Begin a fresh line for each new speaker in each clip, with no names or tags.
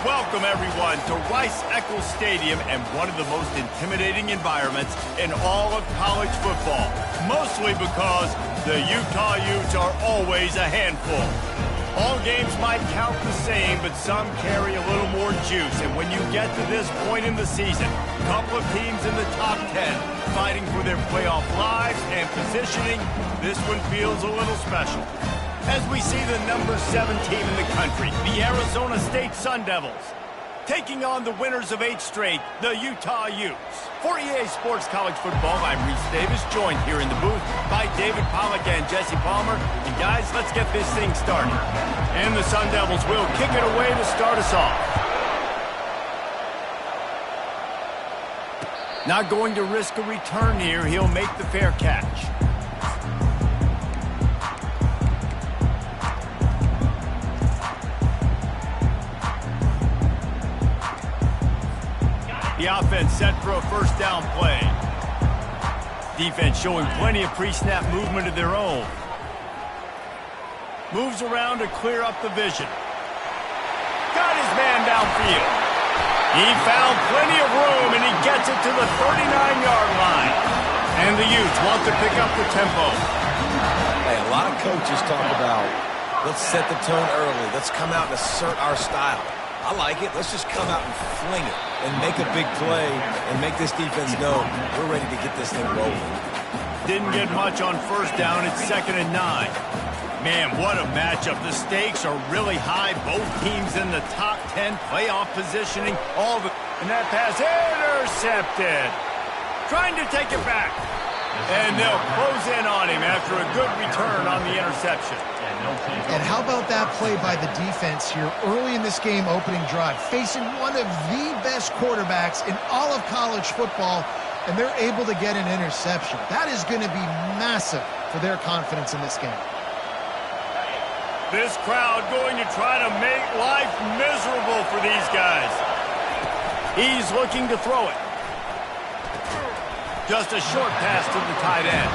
Welcome, everyone, to Rice-Eccles Stadium and one of the most intimidating environments in all of college football, mostly because the Utah Utes are always a handful. All games might count the same, but some carry a little more juice, and when you get to this point in the season, a couple of teams in the top 10 fighting for their playoff lives and positioning, this one feels a little special. As we see the number 7 team in the country, the Arizona State Sun Devils, taking on the winners of 8 straight, the Utah Utes. For EA Sports College Football, I'm Reese Davis, joined here in the booth by David Pollack and Jesse Palmer. And guys, let's get this thing started. And the Sun Devils will kick it away to start us off. Not going to risk a return here. He'll make the fair catch. The offense set for a first down play. Defense showing plenty of pre-snap movement of their own. Moves around to clear up the vision. Got his man downfield. He found plenty of room, and he gets it to the 39-yard line. And the Utes want to pick up the tempo.
Hey, a lot of coaches talk about, let's set the tone early. Let's come out and assert our style. I like it. Let's just come out and fling it and make a big play and make this defense know we're ready to get this thing rolling.
Didn't get much on first down. It's 2nd and 9. Man, what a matchup. The stakes are really high. Both teams in the top 10 playoff positioning. And that pass intercepted. Trying to take it back. And they'll close in on him after a good return on the interception.
And how about that play by the defense here early in this game opening drive, facing one of the best quarterbacks in all of college football, and they're able to get an interception. That is going to be massive for their confidence in this game.
This crowd going to try to make life miserable for these guys. He's looking to throw it. Just a short pass to the tight end.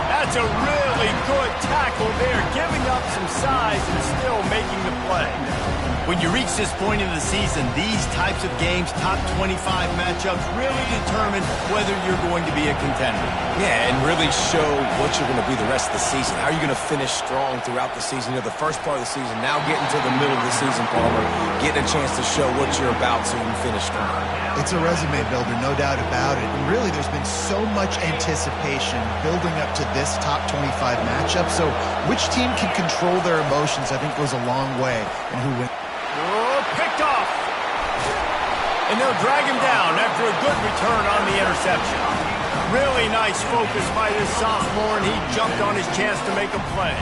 That's a really good tackle there, giving up some size and still making the play. When you reach this point in the season, these types of games, top 25 matchups, really determine whether you're going to be a contender.
Yeah, and really show what you're going to be the rest of the season. How are you going to finish strong throughout the season? You know, the first part of the season, now getting to the middle of the season, Palmer, getting a chance to show what you're about so you can finish strong.
It's a resume builder, no doubt about it. And really, there's been so much anticipation building up to this top 25 matchup. So which team can control their emotions, I think, goes a long way in who wins.
Oh, picked off. And they'll drag him down after a good return on the interception. Really nice focus by this sophomore, and he jumped on his chance to make a play.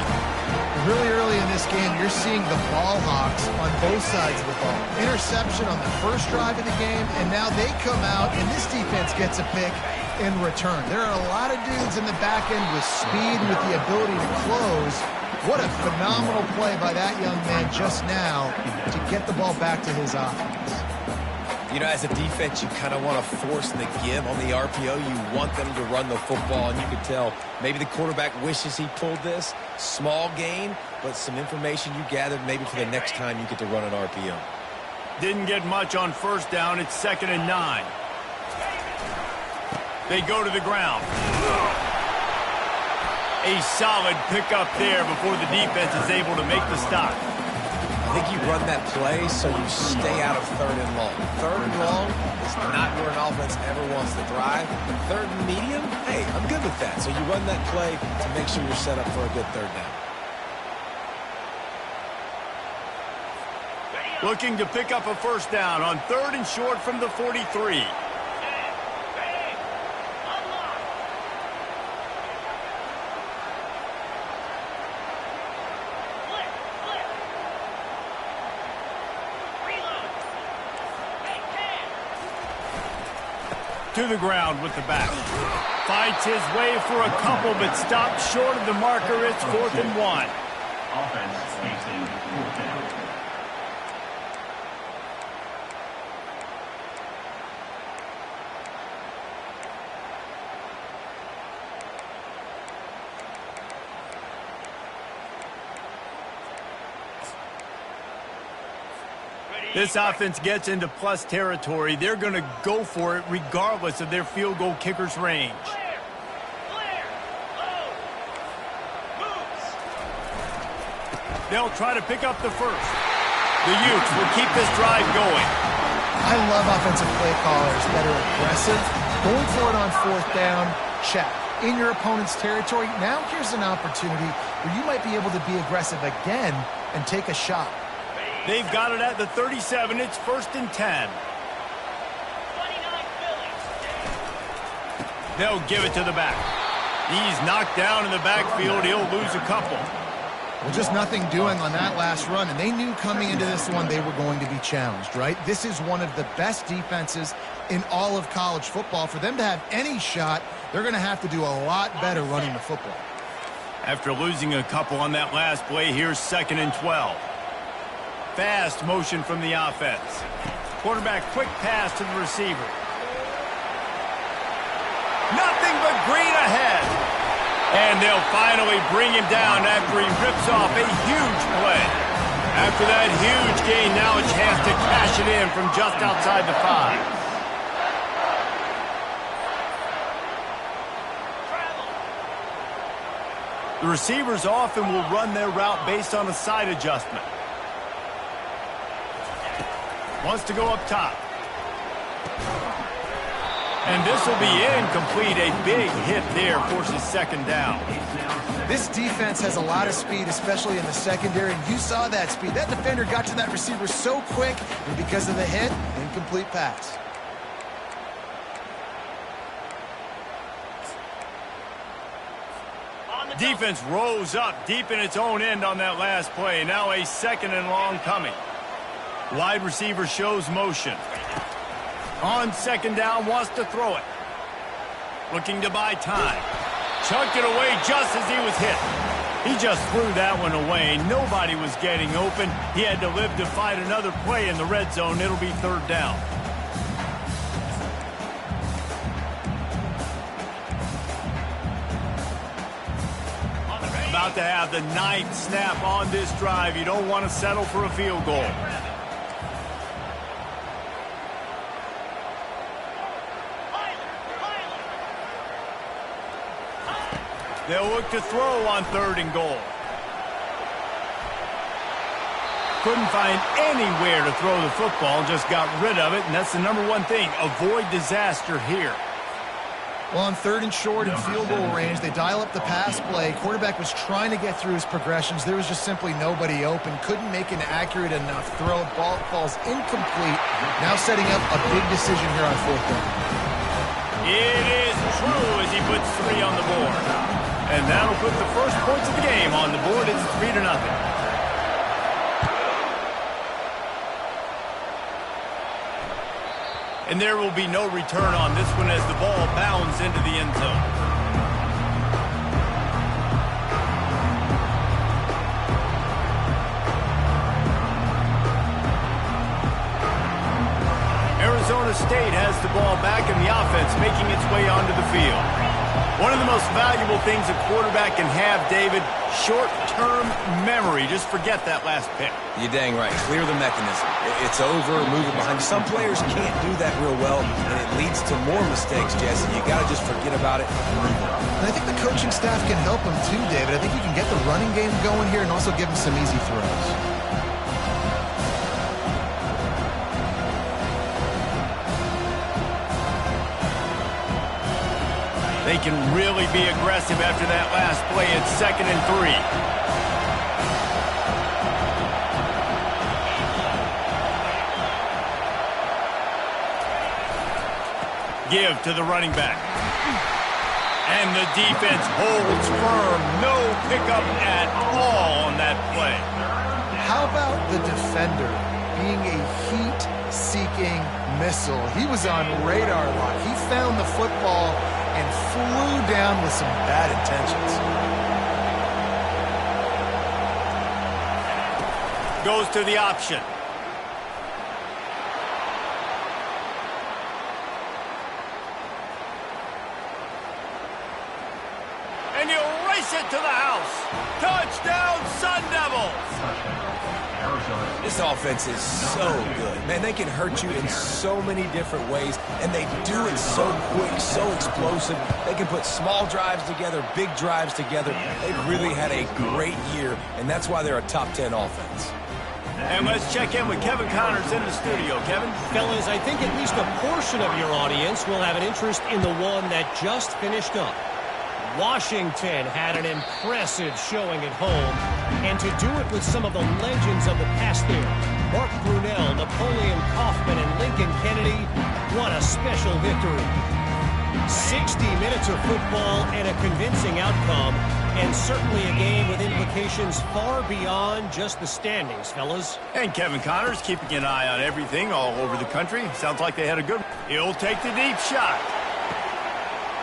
Really early in this game, you're seeing the ball hawks on both sides of the ball. Interception on the first drive of the game, and now they come out, and this defense gets a pick in return. There are a lot of dudes in the back end with speed and with the ability to close. What a phenomenal play by that young man just now to get the ball back to his offense.
You know, as a defense, you kind of want to force the give on the RPO. You want them to run the football, and you can tell maybe the quarterback wishes he pulled this. Small gain, but some information you gathered maybe for the next time you get to run an RPO.
Didn't get much on first down. It's 2nd and 9. They go to the ground. A solid pickup there before the defense is able to make the stop.
I think you run that play so you stay out of 3rd and long. 3rd and long is not where an offense ever wants to thrive. 3rd and medium, hey, I'm good with that. So you run that play to make sure you're set up for a good 3rd down.
Looking to pick up a first down on 3rd and short from the 43. To the ground with the back. Fights his way for a couple, but stopped short of the marker. It's 4th and 1.
Offense makes it 4th down.
This offense gets into plus territory. They're going to go for it regardless of their field goal kicker's range. They'll try to pick up the first. The Utes will keep this drive going.
I love offensive play callers that are aggressive. Going for it on fourth down, check. In your opponent's territory, now here's an opportunity where you might be able to be aggressive again and take a shot.
They've got it at the 37. It's 1st and 10. They'll give it to the back. He's knocked down in the backfield. He'll lose a couple.
Well, just nothing doing on that last run, and they knew coming into this one they were going to be challenged, right? This is one of the best defenses in all of college football. For them to have any shot, they're going to have to do a lot better running the football.
After losing a couple on that last play, here's 2nd and 12. Fast motion from the offense. Quarterback quick pass to the receiver. Nothing but green ahead. And they'll finally bring him down after he rips off a huge play. After that huge gain, now a chance to cash it in from just outside the 5. The receivers often will run their route based on a side adjustment. Wants to go up top. And this will be incomplete. A big hit there forces 2nd down.
This defense has a lot of speed, especially in the secondary. And you saw that speed. That defender got to that receiver so quick, and because of the hit, incomplete pass.
Defense rose up deep in its own end on that last play. Now a 2nd and long coming. Wide receiver shows motion. On 2nd down, wants to throw it. Looking to buy time. Chunked it away just as he was hit. He just threw that one away. Nobody was getting open. He had to live to fight another play in the red zone. It'll be 3rd down. About to have the 9th snap on this drive. You don't want to settle for a field goal. They'll look to throw on 3rd and goal. Couldn't find anywhere to throw the football, just got rid of it, and that's the #1 thing. Avoid disaster here.
Well, on 3rd and short and field goal range, they dial up the pass play. Quarterback was trying to get through his progressions. There was just simply nobody open. Couldn't make an accurate enough throw. Ball falls incomplete. Now setting up a big decision here on 4th down.
It is true as he puts 3 on the board. And that'll put the first points of the game on the board. It's 3-0. And there will be no return on this one as the ball bounds into the end zone. Arizona State has the ball back in the offense, making its way onto the field. One of the most valuable things a quarterback can have, David, short-term memory. Just forget that last pick.
You're dang right. Clear the mechanism. It's over, move it behind you. Some players can't do that real well, and it leads to more mistakes, Jesse. You got to just forget about it and move on.
And I think the coaching staff can help him too, David. I think you can get the running game going here and also give him some easy throws.
They can really be aggressive after that last play. It's 2nd and 3. Give to the running back. And the defense holds firm. No pickup at all on that play.
How about the defender being a heat-seeking missile? He was on radar lock. He found the football and flew down with some bad intentions.
Goes to the option. And you race it to the house. Touchdown, Sun Devils!
Arizona
This offense is so good. Man, they can hurt you in so many different ways, and they do it so quick, so explosive. They can put small drives together, big drives together. They've really had a great year, and that's why they're a top 10 offense.
And let's check in with Kevin Connors in the studio. Kevin?
Fellas, I think at least a portion of your audience will have an interest in the one that just finished up. Washington had an impressive showing at home, and to do it with some of the legends of the past there, Mark Brunell, Napoleon Kaufman, and Lincoln Kennedy, what a special victory. 60 minutes of football and a convincing outcome, and certainly a game with implications far beyond just the standings, fellas.
And Kevin Connors keeping an eye on everything all over the country. Sounds like they had a good one. He'll take the deep shot.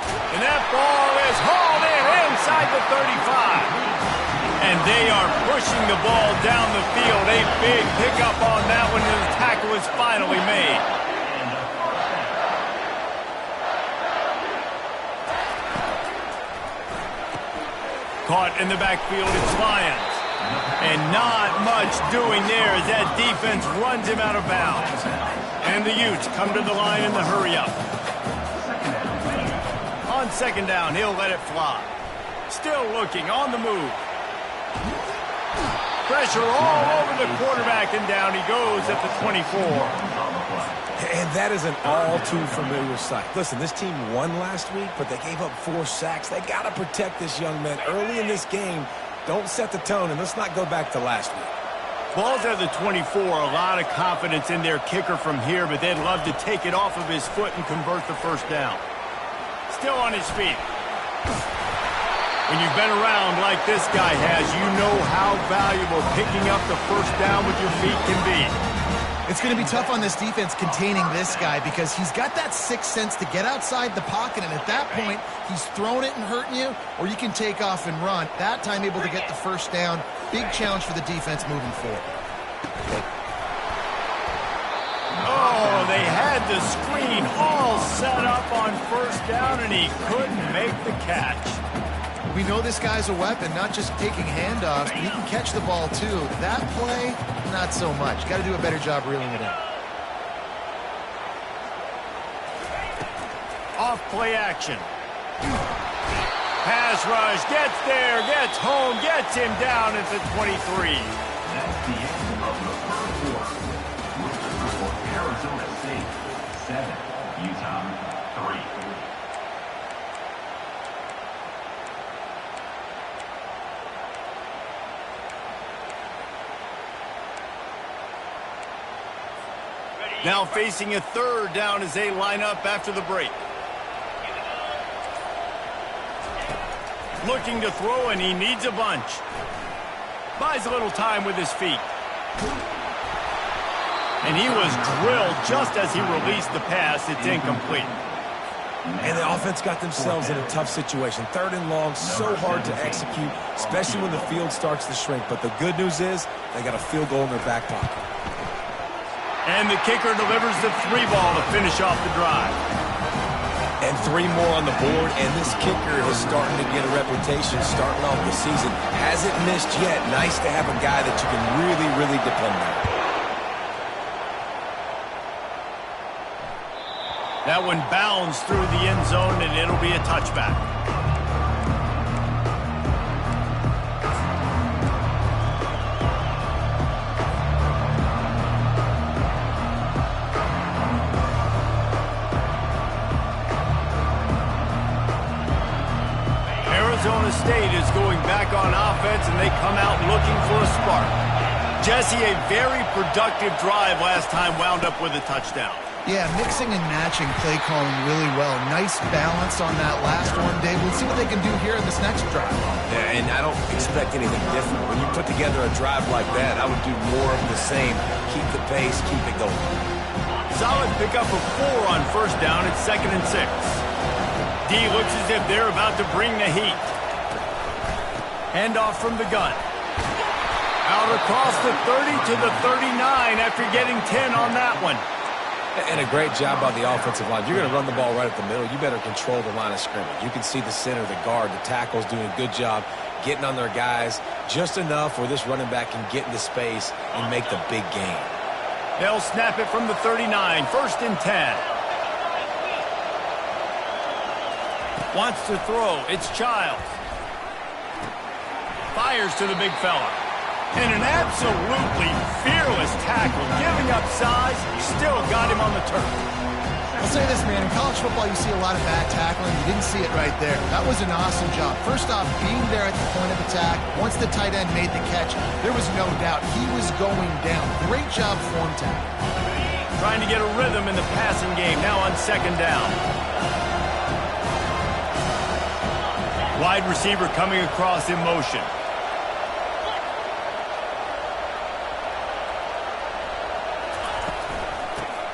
And that ball is hauled in inside the 35. And they are pushing the ball down the field. A big pickup on that one, and the tackle is finally made. Caught in the backfield, it's Lions. And not much doing there as that defense runs him out of bounds. And the Utes come to the line in the hurry-up. On second down, he'll let it fly. Still looking, on the move. Pressure all over the quarterback, and down he goes at the 24.
And that is an all-too-familiar sight. Listen, this team won last week, but they gave up 4 sacks. They got to protect this young man early in this game. Don't set the tone, and let's not go back to last week.
Ball's at the 24. A lot of confidence in their kicker from here, but they'd love to take it off of his foot and convert the first down. Still on his feet. When you've been around like this guy has, you know how valuable picking up the first down with your feet can be.
It's going to be tough on this defense containing this guy because he's got that sixth sense to get outside the pocket, and at that point, he's throwing it and hurting you, or you can take off and run. That time able to get the first down. Big challenge for the defense moving forward.
Oh, they had the screen all set up on first down, and he couldn't make the catch.
We know this guy's a weapon, not just taking handoffs, but he can catch the ball too. That play, not so much. Got to do a better job reeling it in.
Off play action. Pass rush, gets there, gets home, gets him down at the 23.
That's the end of the first quarter. For Arizona State, 7. Utah, 3.
Now facing a third down as they line up after the break. Looking to throw, and he needs a bunch. Buys a little time with his feet. And he was drilled just as he released the pass. It's incomplete.
And the offense got themselves in a tough situation. 3rd and long, so hard to execute, especially when the field starts to shrink. But the good news is they got a field goal in their back pocket.
And the kicker delivers the 3 ball to finish off the drive.
And 3 more on the board, and this kicker is starting to get a reputation starting off the season. Hasn't missed yet. Nice to have a guy that you can really, really depend on.
That one bounds through the end zone, and it'll be a touchback. Arizona State is going back on offense, and they come out looking for a spark. Jesse, a very productive drive last time wound up with a touchdown.
Yeah, mixing and matching play calling really well. Nice balance on that last one, Dave. We'll see what they can do here in this next drive.
Yeah, and I don't expect anything different. When you put together a drive like that, I would do more of the same. Keep the pace, keep it going.
Solid pickup of 4 on first down. It's 2nd and 6. D looks as if they're about to bring the heat. Handoff from the gun. Out across the 30 to the 39 after getting 10 on that one.
And a great job by the offensive line. You're going to run the ball right at the middle. You better control the line of scrimmage. You can see the center, the guard, the tackle's doing a good job getting on their guys just enough where this running back can get into space and make the big gain.
They'll snap it from the 39, 1st and 10. Wants to throw. It's Childs. Fires to the big fella. And an absolutely fearless tackle. Giving up size, still got him on the turf.
I'll say this, man. In college football, you see a lot of bad tackling. You didn't see it right there. That was an awesome job. First off, being there at the point of attack. Once the tight end made the catch, there was no doubt he was going down. Great job form tackle.
Trying to get a rhythm in the passing game. Now on 2nd down. Wide receiver coming across in motion.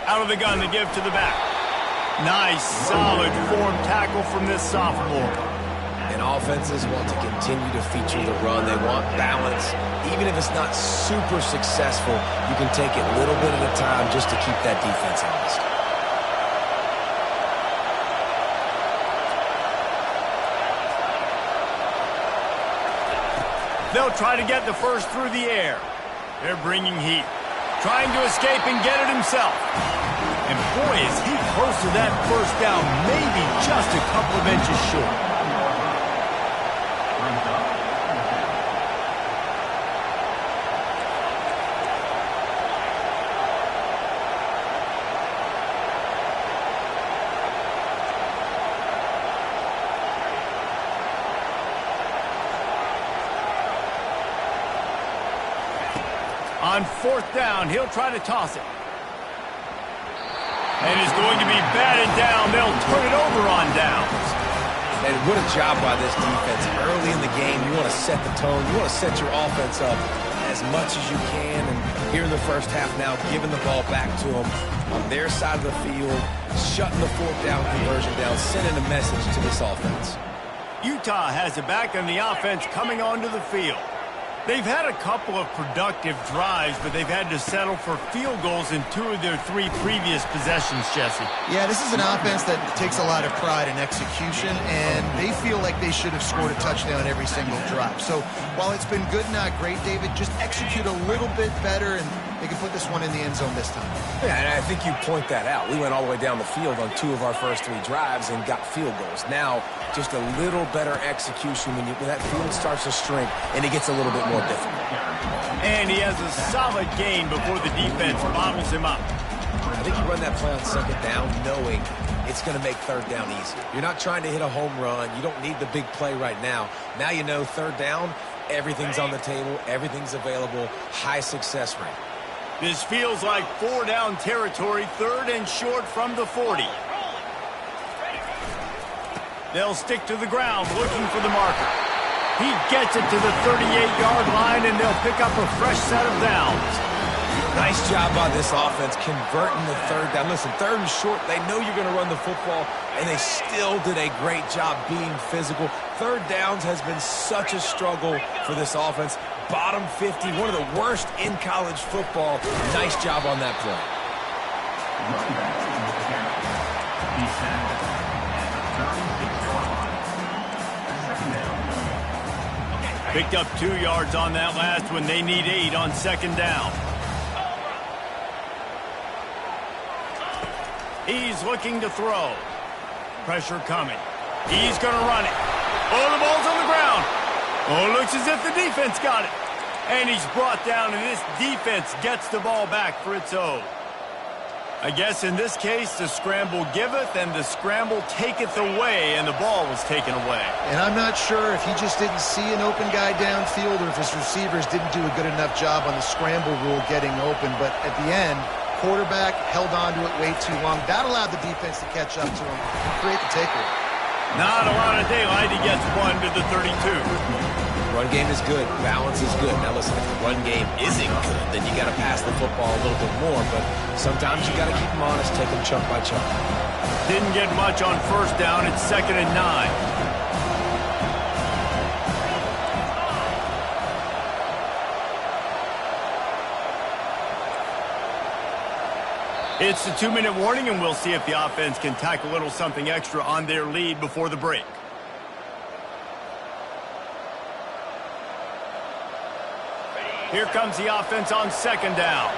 Out of the gun to give to the back. Nice, solid form tackle from this sophomore.
And offenses want to continue to feature the run. They want balance. Even if it's not super successful, you can take it little bit at a time just to keep that defense honest.
They'll try to get the first through the air. They're bringing heat. Trying to escape and get it himself. And boy, is he close to that first down, maybe just a couple of inches short. On 4th down, he'll try to toss it. And is going to be batted down. They'll turn it over on downs.
And what a job by this defense. Early in the game, you want to set the tone. You want to set your offense up as much as you can. And here in the first half now, giving the ball back to them on their side of the field, shutting the 4th down conversion down, sending a message to this offense.
Utah has it back on the offense coming onto the field. They've had a couple of productive drives, but they've had to settle for field goals in 2 of their 3 previous possessions, Jesse.
Yeah, this is an offense that takes a lot of pride in execution, and they feel like they should have scored a touchdown every single drive. So while it's been good, not great, David, just execute a little bit better, and they can put this one in the end zone this time.
Yeah, and I think you point that out. We went all the way down the field on 2 of our first 3 drives and got field goals. Now, just a little better execution when that field starts to shrink and it gets a little bit more difficult.
And he has a solid gain before the defense bottles him up.
I think you run that play on 2nd down knowing it's going to make 3rd down easy. You're not trying to hit a home run. You don't need the big play right now. Now you know 3rd down, everything's on the table, everything's available, high success rate.
This feels like 4 down territory, 3rd and short from the 40. They'll stick to the ground looking for the marker. He gets it to the 38-yard line, and they'll pick up a fresh set of downs.
Nice job by this offense converting the 3rd down. Listen, 3rd and short, they know you're going to run the football, and they still did a great job being physical. 3rd downs has been such a struggle for this offense. Bottom 50, one of the worst in college football. Nice job on that play.
Picked up 2 yards on that last one. They need 8 on 2nd down. He's looking to throw. Pressure coming. He's going to run it. Oh, the ball's on the ground. Oh, it looks as if the defense got it. And he's brought down, and this defense gets the ball back for its own. I guess in this case, the scramble giveth and the scramble taketh away, and the ball was taken away.
And I'm not sure if he just didn't see an open guy downfield or if his receivers didn't do a good enough job on the scramble rule getting open. But at the end, quarterback held on to it way too long. That allowed the defense to catch up to him and create the takeaway.
Not a lot of daylight. He gets 1 to the 32.
Run game is good. Balance is good. Now, listen, if the run game isn't good, then you got to pass the football a little bit more. But sometimes you got to keep them honest, take them chunk by chunk.
Didn't get much on 1st down. It's 2nd and 9. It's the 2-minute warning, and we'll see if the offense can tack a little something extra on their lead before the break. Here comes the offense on 2nd down.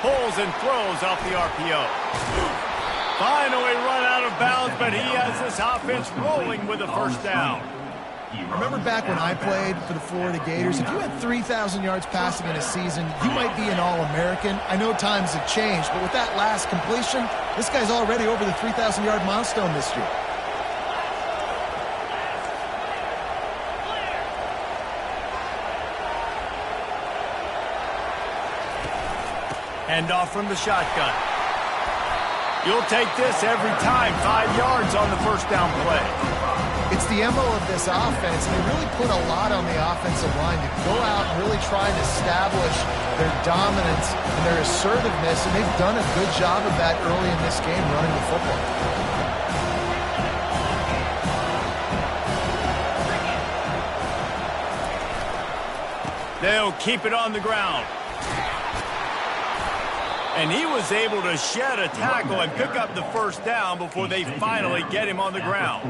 Pulls and throws off the RPO. Finally run out of bounds, but he has this offense rolling with a first down.
Remember back when I played for the Florida Gators, if you had 3,000 yards passing in a season, you might be an All-American. I know times have changed, but with that last completion, this guy's already over the 3,000-yard milestone this year.
Handoff from the shotgun. You'll take this every time. 5 yards on the first down play.
It's the MO of this offense, and they really put a lot on the offensive line to go out and really try and establish their dominance and their assertiveness, and they've done a good job of that early in this game running the football.
They'll keep it on the ground. And he was able to shed a tackle and pick up the first down before they finally get him on the ground.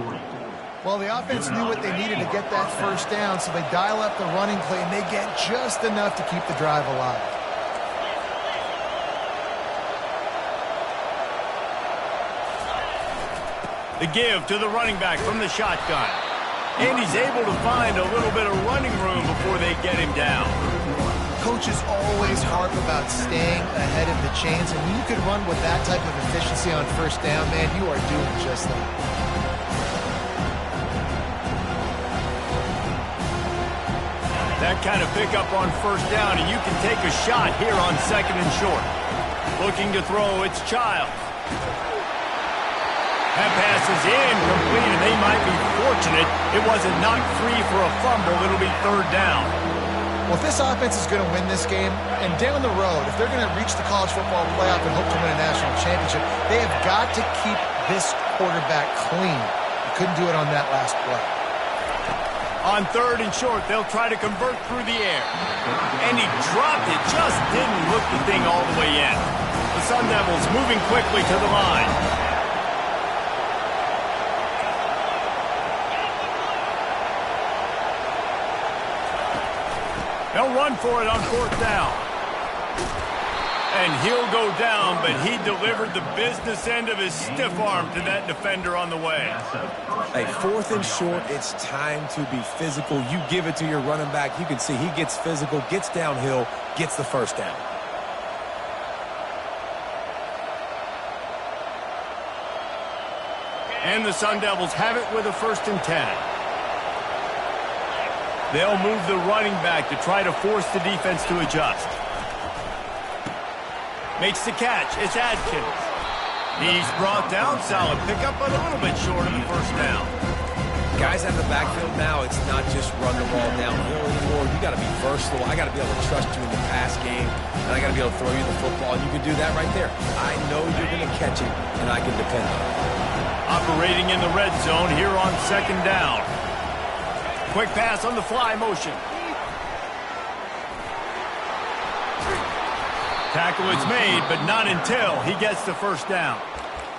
Well, the offense knew what they needed to get that first down, so they dial up the running play, and they get just enough to keep the drive alive.
The give to the running back from the shotgun. And he's able to find a little bit of running room before they get him down.
Coaches always harp about staying ahead of the chains, and when you can run with that type of efficiency on first down, man, you are doing just that.
That kind of pickup on first down, and you can take a shot here on 2nd and short. Looking to throw, it's Childs. That pass is incomplete, and they might be fortunate it wasn't knocked free for a fumble. It'll be 3rd down.
Well, if this offense is going to win this game, and down the road, if they're going to reach the college football playoff and hope to win a national championship, they have got to keep this quarterback clean. They couldn't do it on that last play.
On 3rd and short, they'll try to convert through the air. And he dropped it, just didn't look the thing all the way in. The Sun Devils moving quickly to the line. They'll run for it on 4th down. And he'll go down, but he delivered the business end of his stiff arm to that defender on the way.
Hey, 4th and short, it's time to be physical. You give it to your running back. You can see he gets physical, gets downhill, gets the first down.
And the Sun Devils have it with a 1st and 10. They'll move the running back to try to force the defense to adjust. Makes the catch. It's Adkins. He's brought down. Solid pickup, but a little bit short of the first down.
Guys out of the backfield now, it's not just run the ball downhill anymore. You got to be versatile. I got to be able to trust you in the pass game, and I got to be able to throw you the football. And you can do that right there. I know you're going to catch it, and I can depend on it.
Operating in the red zone here on 2nd down. Quick pass on the fly motion. Tackle is made, but not until he gets the first down.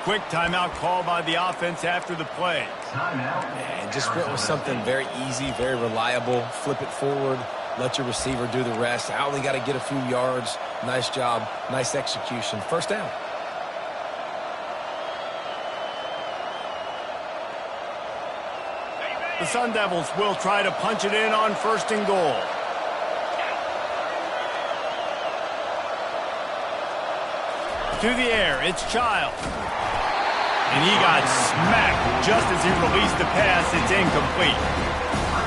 Quick timeout call by the offense after the play.
And just went with something very easy, very reliable. Flip it forward, let your receiver do the rest. I only got to get a few yards. Nice job, nice execution. First down.
The Sun Devils will try to punch it in on 1st and goal. To the air, it's Childs. And he got smacked just as he released the pass. It's incomplete.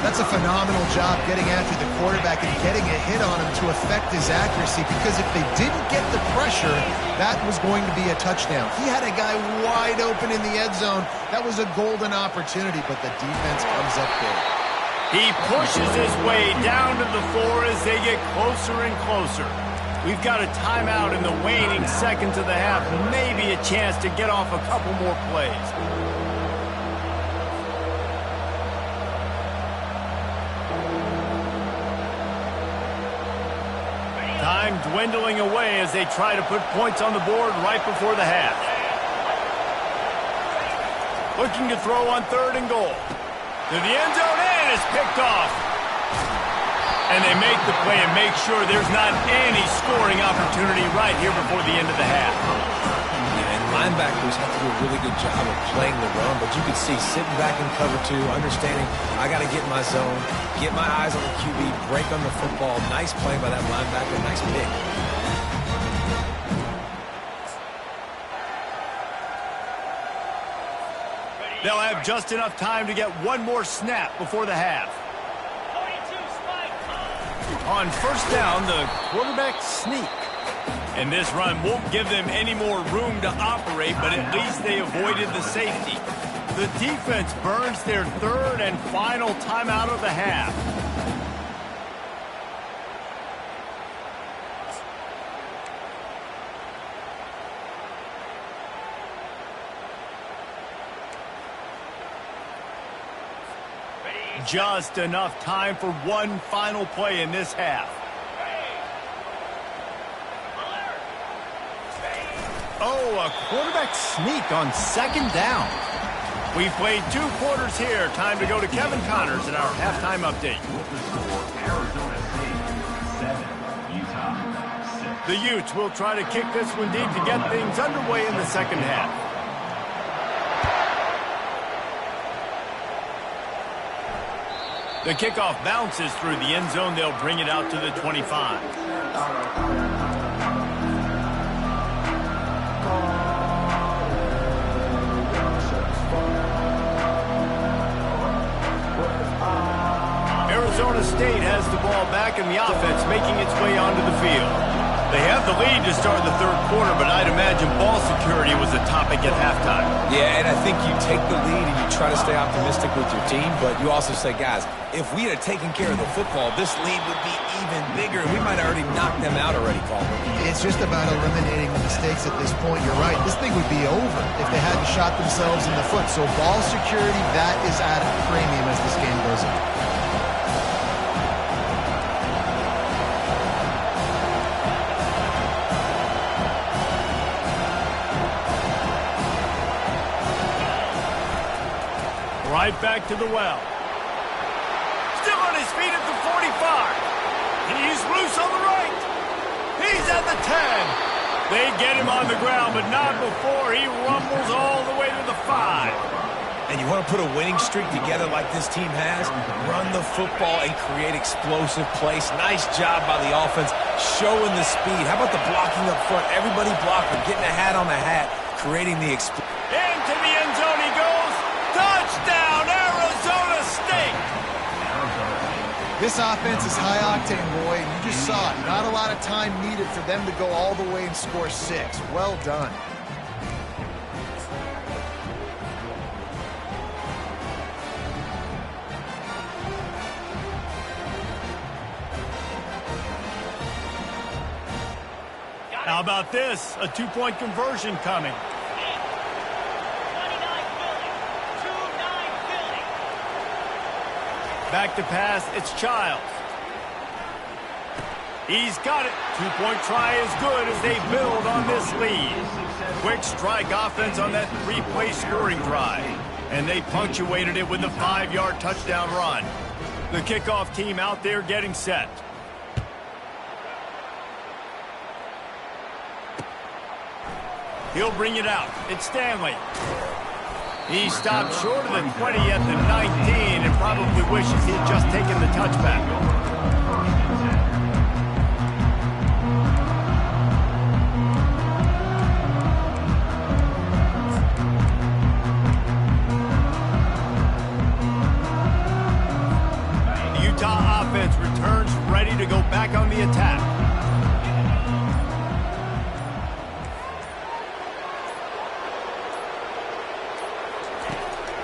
That's a phenomenal job getting after the quarterback and getting a hit on him to affect his accuracy, because if they didn't get the pressure, that was going to be a touchdown. He had a guy wide open in the end zone. That was a golden opportunity, but the defense comes up big.
He pushes his way down to the floor as they get closer and closer. We've got a timeout in the waning seconds of the half, maybe a chance to get off a couple more plays. dwindling away as they try to put points on the board right before the half. Looking to throw on 3rd and goal. To the end zone, and it's picked off. And they make the play and make sure there's not any scoring opportunity right here before the end of the half.
And linebackers have to do a really good job of playing the run, but you can see sitting back in cover 2, understanding I got to get in my zone, get my eyes on the QB, break on the football. Nice play by that linebacker, nice pick.
They'll have just enough time to get one more snap before the half. On 1st down, the quarterback sneak. And this run won't give them any more room to operate, but at least they avoided the safety. The defense burns their 3rd and final timeout of the half. Just enough time for one final play in this half. Oh, a quarterback sneak on 2nd down. We've played 2 quarters here. Time to go to Kevin Connors in our halftime update.
With the score, Arizona State 7, Utah 6.
The Utes will try to kick this one deep to get things underway in the 2nd half. The kickoff bounces through the end zone. They'll bring it out to the 25. Arizona State has the ball back in the offense, making its way onto the field. They have the lead to start the 3rd quarter, but I'd imagine ball security was a topic at halftime.
Yeah, and I think you take the lead and you try to stay optimistic with your team, but you also say, guys, if we had taken care of the football, this lead would be even bigger. We might have already knocked them out already, Palmer.
It's just about eliminating the mistakes at this point. You're right. This thing would be over if they hadn't shot themselves in the foot. So ball security, that is at a premium as this game goes on.
Right back to the well. Still on his feet at the 45. He's loose on the right. He's at the 10. They get him on the ground, but not before he rumbles all the way to the 5.
And you want to put a winning streak together like this team has, run the football and create explosive plays. Nice job by the offense, showing the speed. How about the blocking up front? Everybody blocking, getting a hat on the hat, creating the explosion.
Into the end zone he goes. Touchdown, Arizona State!
This offense is high-octane, boy, and you just saw it. Not a lot of time needed for them to go all the way and score 6. Well done.
How about this? A 2-point conversion coming. Back to pass, it's Childs. He's got it. 2-point try is good as they build on this lead. Quick strike offense on that 3-play scoring drive. And they punctuated it with a 5-yard touchdown run. The kickoff team out there getting set. He'll bring it out. It's Stanley. He stopped short of the 20 at the 19 and probably wishes he had just taken the touchback. The Utah offense returns ready to go back on the attack.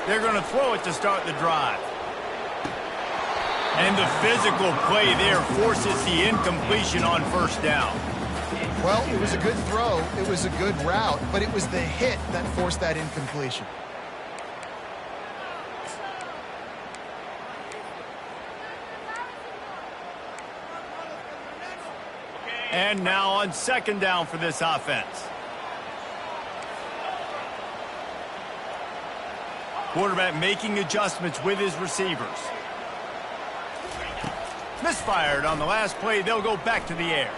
They're going to throw it to start the drive. And the physical play there forces the incompletion on 1st down.
Well, it was a good throw. It was a good route, but it was the hit that forced that incompletion.
And now on second down for this offense. Quarterback making adjustments with his receivers. Misfired on the last play. They'll go back to the air.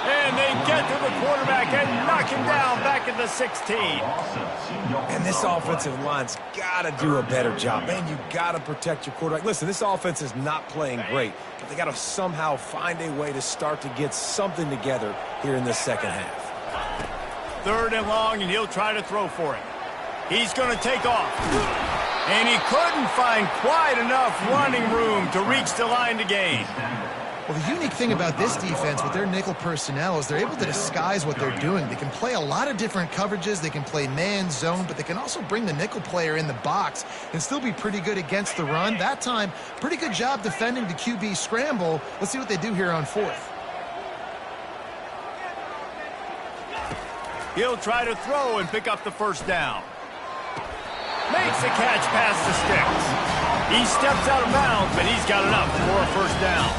And they get to the quarterback and knock him down back at the 16.
And this offensive line's got to do a better job. Man, you got to protect your quarterback. Listen, this offense is not playing great, but they got to somehow find a way to start to get something together here in the second half.
Third and long, and he'll try to throw for it. He's going to take off. And he couldn't find quite enough running room to reach the line to gain.
Well, the unique thing about this defense with their nickel personnel is they're able to disguise what they're doing. They can play a lot of different coverages. They can play man, zone, but they can also bring the nickel player in the box and still be pretty good against the run. That time, pretty good job defending the QB scramble. Let's see what they do here on fourth.
He'll try to throw and pick up the first down. Makes the catch past the sticks. He steps out of bounds, but he's got enough for a first down.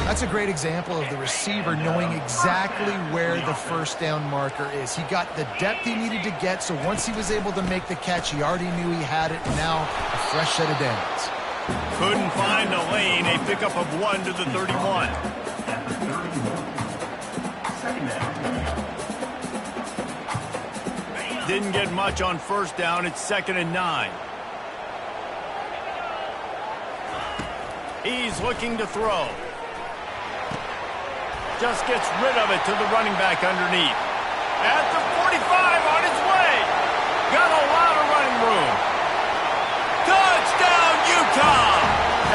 That's a great example of the receiver knowing exactly where the first down marker is. He got the depth he needed to get, so once he was able to make the catch, he already knew he had it. Now, a fresh set of downs.
Couldn't find a lane. A pickup of 1 to the 31. Didn't get much on first down. It's 2nd and 9. He's looking to throw. Just gets rid of it to the running back underneath. At the 45 on his way. Got a lot of running room. Touchdown, Utah!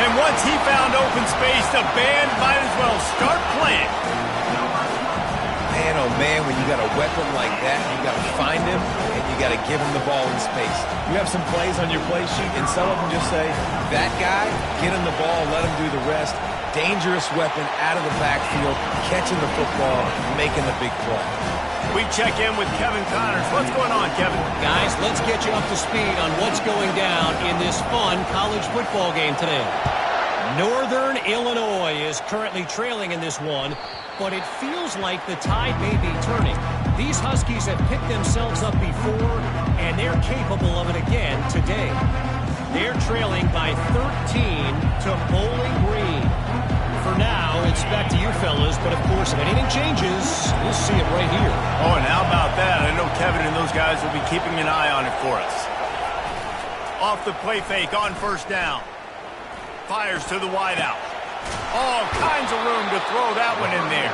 And once he found open space, the band might as well start playing.
Man, oh man, when you got a weapon like that, you got to find him and you got to give him the ball in space. You have some plays on your play sheet, and some of them just say, that guy, get him the ball, let him do the rest. Dangerous weapon out of the backfield, catching the football, making the big play.
We check in with Kevin Connors. What's going on, Kevin?
Guys, let's get you up to speed on what's going down in this fun college football game today. Northern Illinois is currently trailing in this one, but it feels like the tide may be turning. These Huskies have picked themselves up before, and they're capable of it again today. They're trailing by 13 to Bowling Green. For now, it's back to you fellas, but of course, if anything changes, you'll see it right here.
Oh, and how about that? I know Kevin and those guys will be keeping an eye on it for us. Off the play fake on first down. Fires to the wideout. All kinds of room to throw that one in there.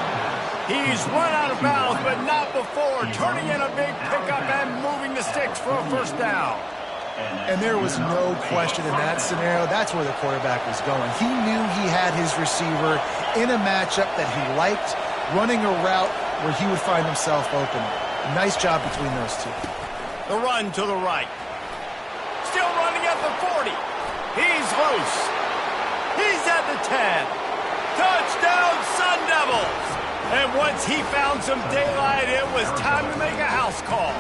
He's run out of bounds, but not before turning in a big pickup and moving the sticks for a first down.
And there was no question in that scenario. That's where the quarterback was going. He knew he had his receiver in a matchup that he liked, running a route where he would find himself open. Nice job between those two.
The run to the right. Still running at the 40. He's loose. He's at the 10. Touchdown, Sun Devils. And once he found some daylight, it was time to make a house call.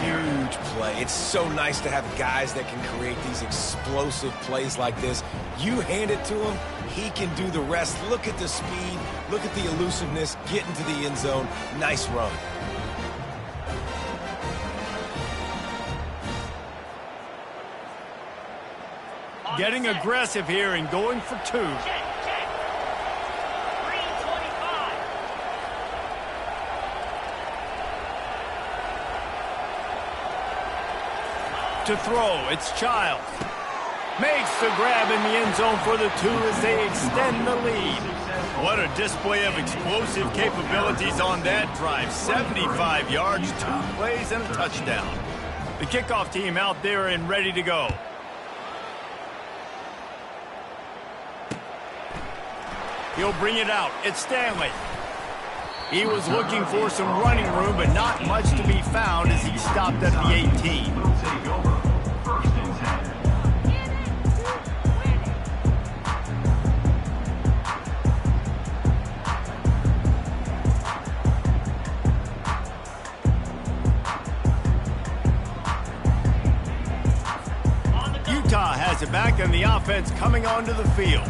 Huge play. It's so nice to have guys that can create these explosive plays like this. You hand it to him, he can do the rest. Look at the speed, look at the elusiveness, get into the end zone. Nice run.
Getting aggressive here and going for 2. To throw, it's Child. Makes the grab in the end zone for the 2 as they extend the lead. What a display of explosive capabilities on that drive. 75 yards, 2 plays, and a touchdown. The kickoff team out there and ready to go. He'll bring it out. It's Stanley. He was looking for some running room, but not much to be found as he stopped at the 18. Utah has it back, and the offense coming onto the field.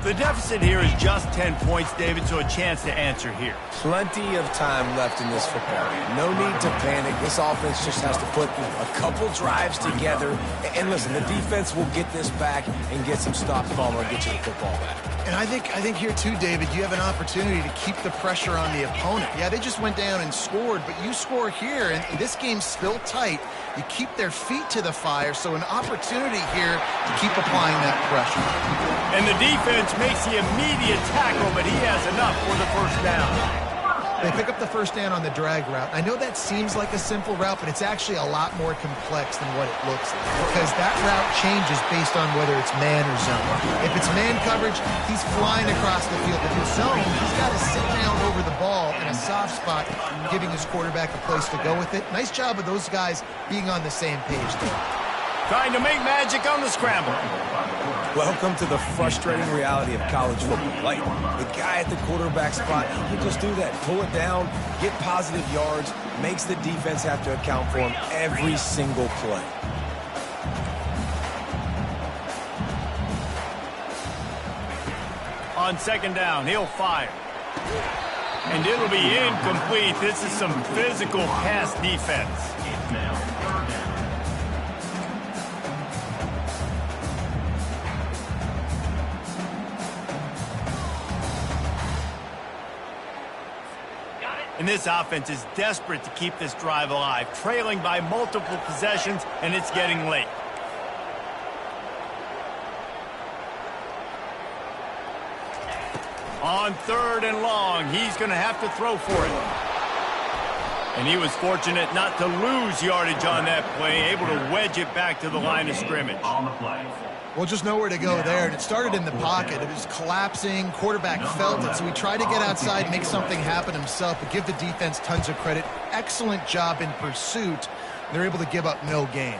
The deficit here is just 10 points, David, so a chance to answer here.
Plenty of time left in this football game. No need to panic. This offense just has to put a couple drives together. And listen, the defense will get this back and get some stops, Palmer, and get you the football back.
And I think here too, David, you have an opportunity to keep the pressure on the opponent. Yeah, they just went down and scored, but you score here, and this game's still tight. You keep their feet to the fire, so an opportunity here to keep applying that pressure.
And the defense makes the immediate tackle, but he has enough for the first down.
They pick up the first down on the drag route. I know that seems like a simple route, but it's actually a lot more complex than what it looks like, because that route changes based on whether it's man or zone. If it's man coverage, he's flying across the field. If it's zone, he's got to sit down over the ball in a soft spot, giving his quarterback a place to go with it. Nice job of those guys being on the same page, too.
Trying to make magic on the scramble.
Welcome to the frustrating reality of college football. Like, the guy at the quarterback spot, he can just do that. Pull it down, get positive yards, makes the defense have to account for him every single play.
On second down, he'll fire. And it'll be incomplete. This is some physical pass defense. And this offense is desperate to keep this drive alive, trailing by multiple possessions, and it's getting late. On third and long, he's going to have to throw for it. And he was fortunate not to lose yardage on that play, able to wedge it back to the line of scrimmage.
Well, just nowhere to go there, and it started in the pocket. It was collapsing. Quarterback felt it, so he tried to get outside, make something happen himself, but give the defense tons of credit. Excellent job in pursuit. They're able to give up no gain.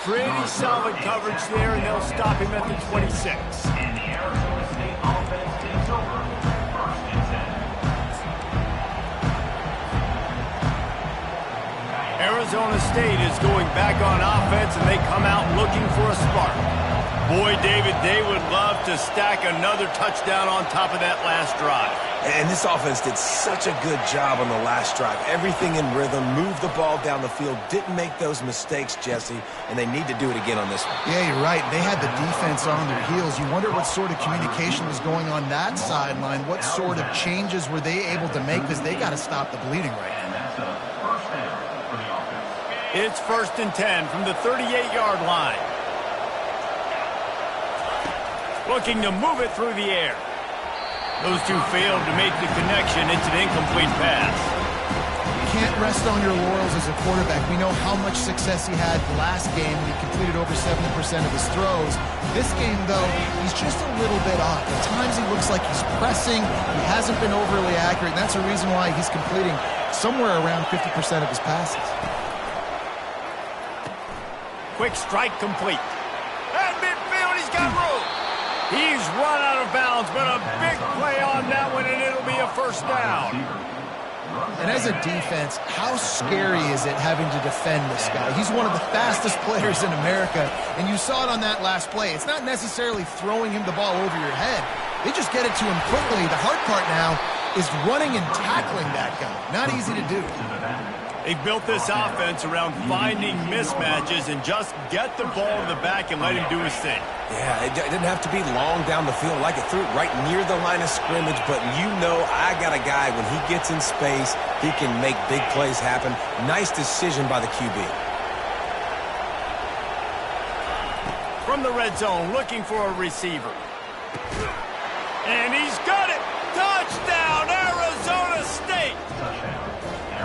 Pretty solid coverage there, and they'll stop him at the 26.
And the Arizona State offense takes over. First and 10.
Arizona State is going back on offense, and they come out looking for a spark. Boy, David, they would love to stack another touchdown on top of that last drive.
And this offense did such a good job on the last drive. Everything in rhythm, moved the ball down the field, didn't make those mistakes, Jesse, and they need to do it again on this one.
Yeah, you're right. They had the defense on their heels. You wonder what sort of communication was going on that sideline. What sort of changes were they able to make, because they got to stop the bleeding right now.
And that's a first down for the offense.
It's first and 10 from the 38-yard line. Looking to move it through the air. Those two failed to make the connection. It's an incomplete pass.
You can't rest on your laurels as a quarterback. We know how much success he had last game when he completed over 70% of his throws. This game, though, he's just a little bit off. At times he looks like he's pressing. He hasn't been overly accurate, and that's a reason why he's completing somewhere around 50% of his passes.
Quick strike complete. At midfield, he's got room. He's run out of bounds, but a big play on that one, and it'll be a first down.
And as a defense, how scary is it having to defend this guy? He's one of the fastest players in America, and you saw it on that last play. It's not necessarily throwing him the ball over your head. They just get it to him quickly. The hard part now is running and tackling that guy. Not easy to do.
They built this offense around finding mismatches and just get the ball in the back and let him do his thing.
Yeah, it didn't have to be long down the field. Like it threw it right near the line of scrimmage, but you know I got a guy, when he gets in space, he can make big plays happen. Nice decision by the QB.
From the red zone, looking for a receiver. And he's got it! Touchdown, Arizona State!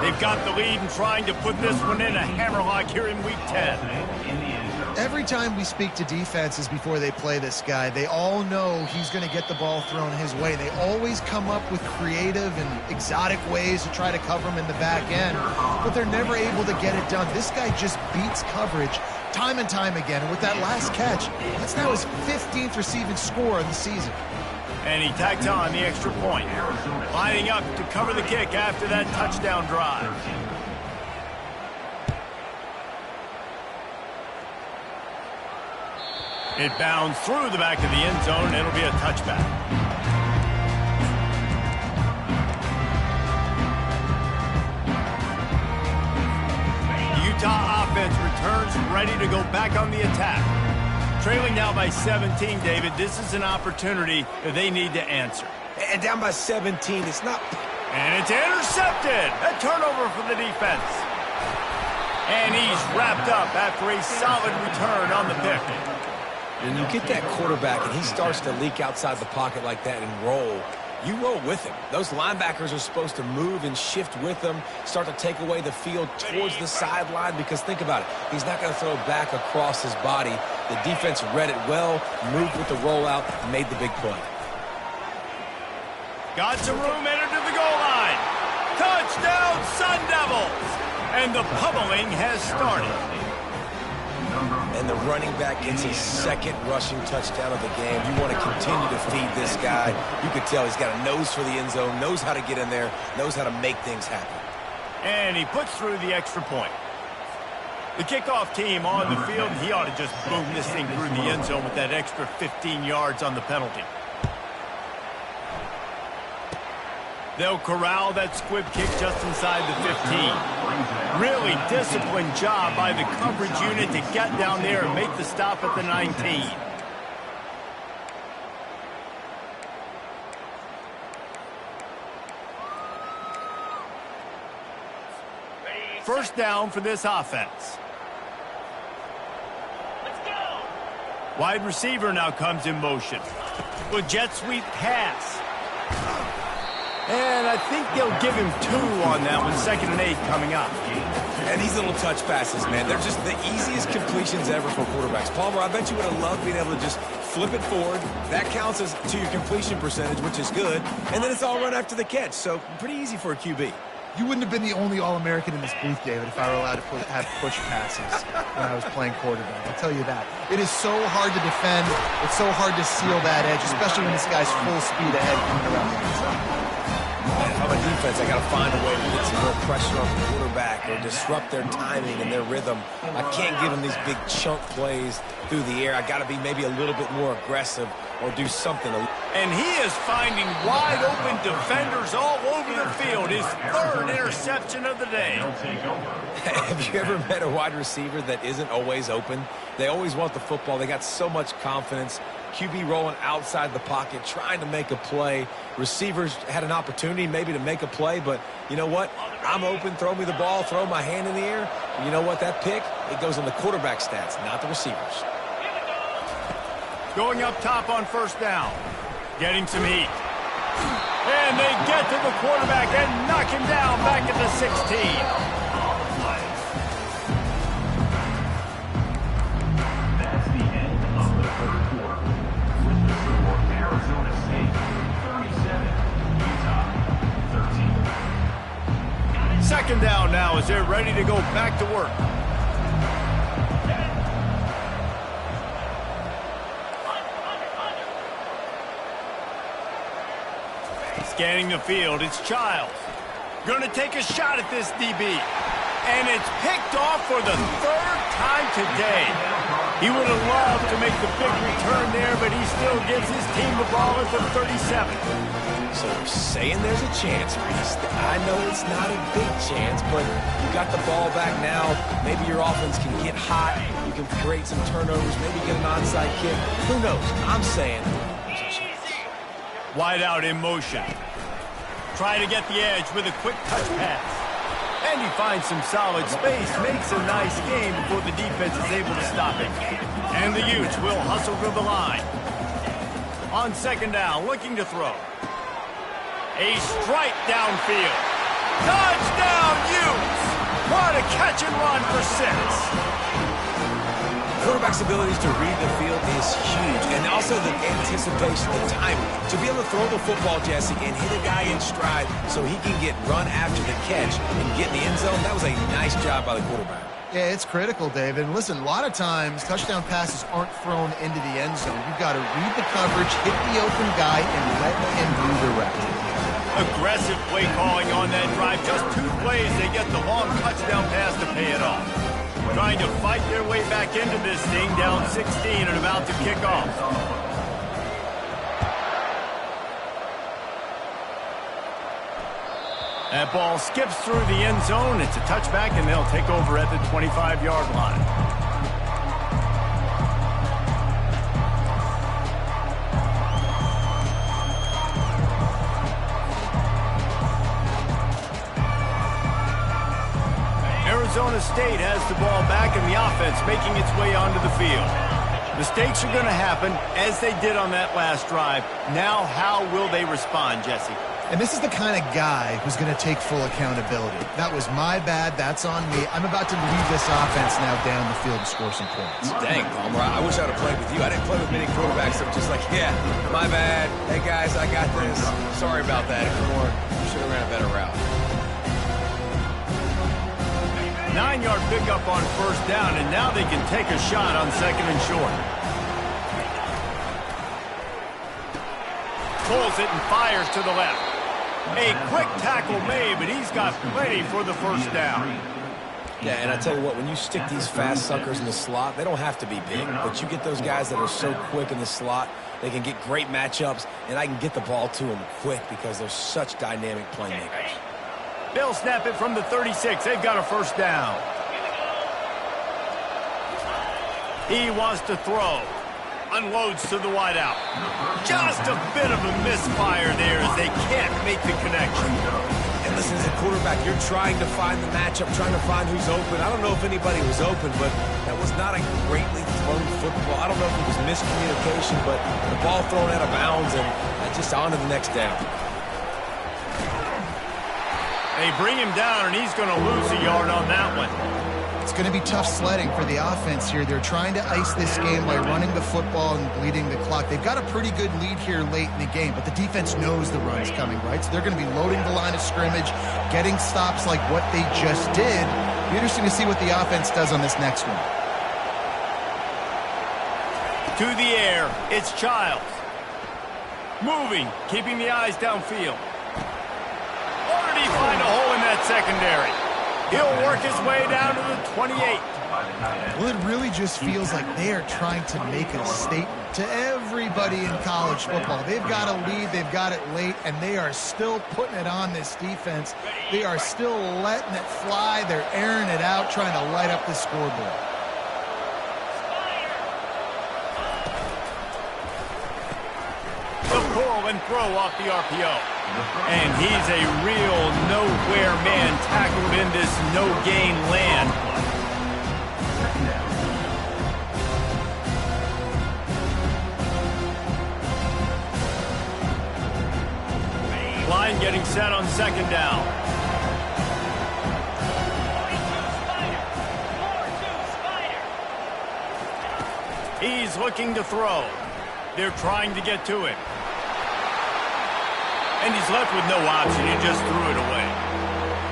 They've got the lead and trying to put this one in a hammerlock here in Week 10.
Every time we speak to defenses before they play this guy, they all know he's going to get the ball thrown his way. They always come up with creative and exotic ways to try to cover him in the back end, but they're never able to get it done. This guy just beats coverage time and time again, and with that last catch, that's now his 15th receiving score of the season.
And he tacked on the extra point, lining up to cover the kick after that touchdown drive. It bounds through the back of the end zone, and it'll be a touchback. The Utah offense returns ready to go back on the attack. Trailing now by 17, David. This is an opportunity that they need to answer.
And down by 17, it's not...
And it's intercepted. A turnover for the defense. And he's wrapped up after a solid return on the pick.
When you get that quarterback and he starts to leak outside the pocket like that and roll, you roll with him. Those linebackers are supposed to move and shift with him, start to take away the field towards the sideline, because think about it. He's not going to throw back across his body. The defense read it well, moved with the rollout, and made the big play.
Got some room, entered to the goal line. Touchdown, Sun Devils! And the pummeling has started.
And the running back gets his second rushing touchdown of the game. You want to continue to feed this guy. You could tell he's got a nose for the end zone, knows how to get in there, knows how to make things happen.
And he puts through the extra point. The kickoff team on the field, he ought to just boom this thing through the end zone with that extra 15 yards on the penalty. They'll corral that squib kick just inside the 15. Really disciplined job by the coverage unit to get down there and make the stop at the 19. First down for this offense. Wide receiver now comes in motion. With jet sweep pass. And I think they'll give him 2 on that one, 2nd and 8 coming up.
And these little touch passes, man, they're just the easiest completions ever for quarterbacks. Palmer, I bet you would have loved being able to just flip it forward. That counts as to your completion percentage, which is good. And then it's all run after the catch, so pretty easy for a QB.
You wouldn't have been the only All-American in this booth, David, if I were allowed to have push passes when I was playing quarterback. I'll tell you that. It is so hard to defend. It's so hard to seal that edge, especially when this guy's full speed ahead coming around the inside.
If I'm a defense, I got to find a way to get some more pressure on the quarterback or disrupt their timing and their rhythm. I can't give them these big chunk plays through the air. I got to be maybe a little bit more aggressive or do something.
And he is finding wide open defenders all over the field. His 3rd interception of the day.
Have you ever met a wide receiver that isn't always open? They always want the football. They got so much confidence. QB rolling outside the pocket, trying to make a play. Receivers had an opportunity maybe to make a play, but you know what? I'm open, throw me the ball, throw my hand in the air. You know what? That pick, it goes on the quarterback stats, not the receivers.
Going up top on first down. Getting some heat. And they get to the quarterback and knock him down back at the 16.
That's the end of the 3rd quarter. With the score, Arizona State 37, Utah 13.
2nd down now as they're ready to go back to work. Scanning the field, it's Childs. Going to take a shot at this DB. And it's picked off for the 3rd time today. He would have loved to make the big return there, but he still gives his team the ball at the 37.
So you're saying there's a chance, Reese. I know it's not a big chance, but you got the ball back now. Maybe your offense can get hot. You can create some turnovers, maybe get an onside kick. Who knows? I'm saying there's a chance.
Wide out in motion. Try to get the edge with a quick touch pass. And he finds some solid space, makes a nice game before the defense is able to stop it. And the Utes will hustle to the line. On 2nd down, looking to throw. A strike downfield. Touchdown, Utes! What a catch and run for 6.
Quarterback's abilities to read the field is huge, and also the anticipation, the timing. To be able to throw the football, Jesse, and hit a guy in stride so he can get run after the catch and get in the end zone, that was a nice job by the quarterback.
Yeah, it's critical, David. And listen, a lot of times touchdown passes aren't thrown into the end zone. You've got to read the coverage, hit the open guy, and let him redirect.
Aggressive play calling on that drive. Just 2 plays, they get the long touchdown pass to pay it off. trying to fight their way back into this thing, down 16 and about to kick off. That ball skips through the end zone. It's a touchback, and they'll take over at the 25-yard line. Arizona State has the ball back, and the offense making its way onto the field. Mistakes are going to happen, as they did on that last drive. Now, how will they respond, Jesse?
And this is the kind of guy who's going to take full accountability. That was my bad. That's on me. I'm about to lead this offense now down the field to score some points.
Dang, Palmer, I wish I would have played with you. I didn't play with many quarterbacks that were just like, yeah, my bad. Hey, guys, I got this. Sorry about that. You should have ran a better route.
9-yard pickup on first down, and now they can take a shot on second and short. Pulls it and fires to the left. A quick tackle made, but he's got plenty for the first down.
Yeah, and I tell you what, when you stick these fast suckers in the slot, they don't have to be big, but you get those guys that are so quick in the slot, they can get great matchups, and I can get the ball to them quick because they're such dynamic playmakers.
They'll snap it from the 36. They've got a first down. He wants to throw. Unloads to the wideout. Just a bit of a misfire there as they can't make the connection.
And listen, as a quarterback, you're trying to find the matchup, trying to find who's open. I don't know if anybody was open, but that was not a greatly thrown football. I don't know if it was miscommunication, but the ball thrown out of bounds and just on to the next down.
They bring him down, and he's going to lose a yard on that one.
It's going to be tough sledding for the offense here. They're trying to ice this game by running the football and bleeding the clock. They've got a pretty good lead here late in the game, but the defense knows the run's coming, right? So they're going to be loading the line of scrimmage, getting stops like what they just did. It'll be interesting to see what the offense does on this next one.
To the air, it's Childs. Moving, keeping the eyes downfield. Or did he find a hole in that secondary? He'll work his way down to the 28.
Well, it really just feels like they are trying to make a statement to everybody in college football. They've got a lead, they've got it late, and they are still putting it on this defense. They are still letting it fly. They're airing it out, trying to light up the scoreboard.
The pull and throw off the RPO. And he's a real nowhere man tackled in this no-gain land. Line getting set on second down. He's looking to throw. They're trying to get to him. And he's left with no option. He just threw it away.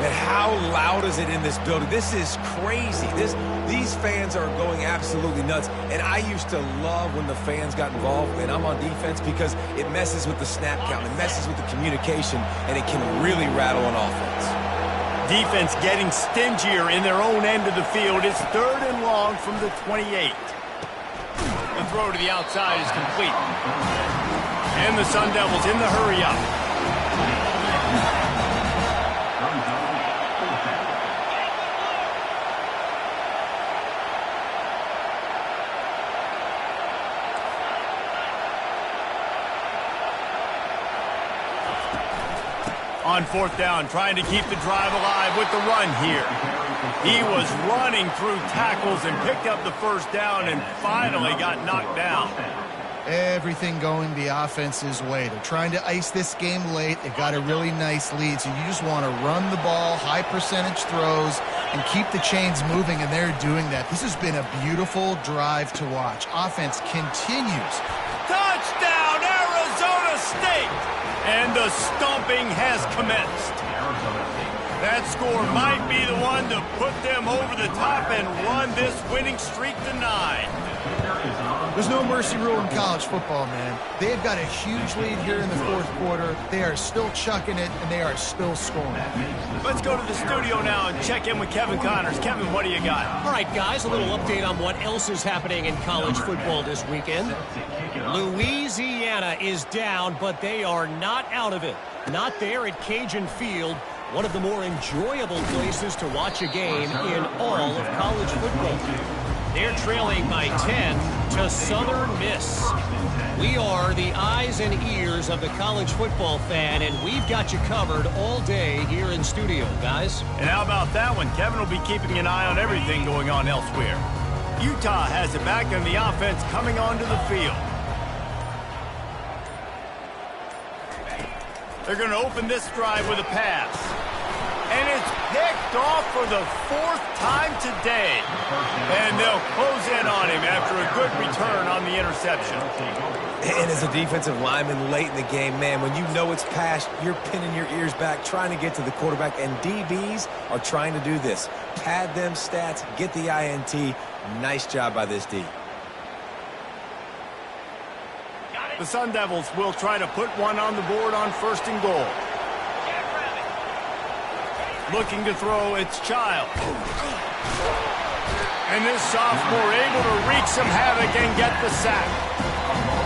And how loud is it in this building? This is crazy. These fans are going absolutely nuts. And I used to love when the fans got involved, and I'm on defense, because it messes with the snap count. It messes with the communication, and it can really rattle an offense.
Defense getting stingier in their own end of the field. It's 3rd and long from the 28. The throw to the outside is complete. And the Sun Devils in the hurry-up. On 4th down, trying to keep the drive alive with the run here. He was running through tackles and picked up the first down and finally got knocked down.
Everything going the offense's way. They're trying to ice this game late. They've got a really nice lead, so you just want to run the ball, high percentage throws, and keep the chains moving, and they're doing that. This has been a beautiful drive to watch. Offense continues.
Touchdown, Arizona State! And the stomping has commenced. That score might be the one to put them over the top and run this winning streak to 9.
There's no mercy rule in college football, man. They've got a huge lead here in the fourth quarter. They are still chucking it, and they are still scoring.
Let's go to the studio now and check in with Kevin Connors. Kevin, what do you got?
All right, guys, a little update on what else is happening in college football this weekend. Louisiana is down, but they are not out of it. Not there at Cajun Field, one of the more enjoyable places to watch a game in all of college football. They're trailing by 10 to Southern Miss. We are the eyes and ears of the college football fan, and we've got you covered all day here in studio, guys.
And how about that one? Kevin will be keeping an eye on everything going on elsewhere. Utah has it back, and the offense coming onto the field. They're going to open this drive with a pass. And it's picked off for the 4th time today. And they'll close in on him after a good return on the interception.
And as a defensive lineman late in the game, man, when you know it's passed, you're pinning your ears back, trying to get to the quarterback. And DBs are trying to do this. Pad them stats, get the INT. Nice job by this D.
The Sun Devils will try to put one on the board on 1st and goal. Looking to throw, it's Child. And this sophomore able to wreak some havoc and get the sack.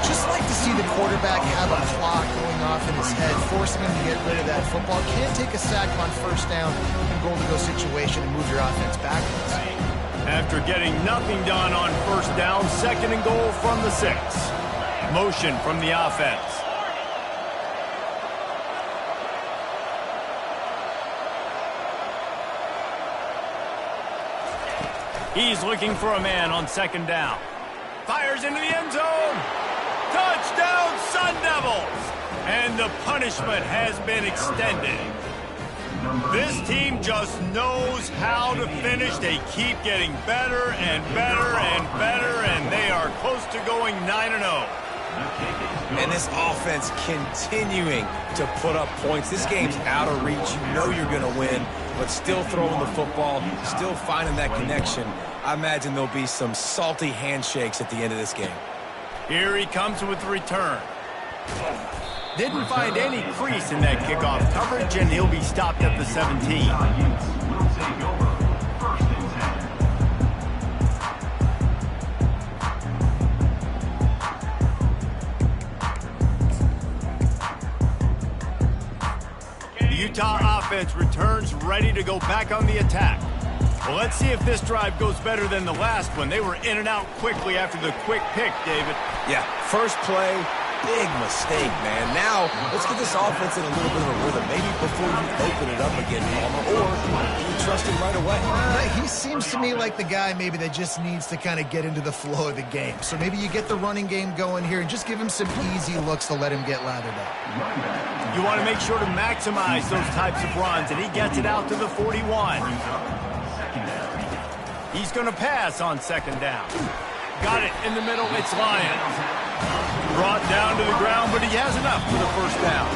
Just like to see the quarterback have a clock going off in his head, forcing him to get rid of that football. Can't take a sack on 1st down and goal-to-go situation and move your offense backwards.
After getting nothing done on 1st down, 2nd and goal from the 6. Motion from the offense. He's looking for a man on 2nd down. Fires into the end zone. Touchdown, Sun Devils! And the punishment has been extended. This team just knows how to finish. They keep getting better and better and better, and they are close to going 9-0.
And this offense continuing to put up points. This game's out of reach. You know you're going to win, but still throwing the football, still finding that connection. I imagine there'll be some salty handshakes at the end of this game.
Here he comes with the return. Didn't find any crease in that kickoff coverage, and he'll be stopped at the 17. Utah offense returns ready to go back on the attack. Well, let's see if this drive goes better than the last one. They were in and out quickly after the quick pick, David.
Yeah, first play, big mistake, man. Now, let's get this offense in a little bit of a rhythm. Maybe before you open it up again, Palmer, or you trust him right away.
He seems to me like the guy maybe that just needs to kind of get into the flow of the game. So maybe you get the running game going here and just give him some easy looks to let him get lathered up.
You want to make sure to maximize those types of runs, and he gets it out to the 41. He's going to pass on 2nd down. Got it in the middle. It's Lyons. Brought down to the ground, but he has enough for the 1st down.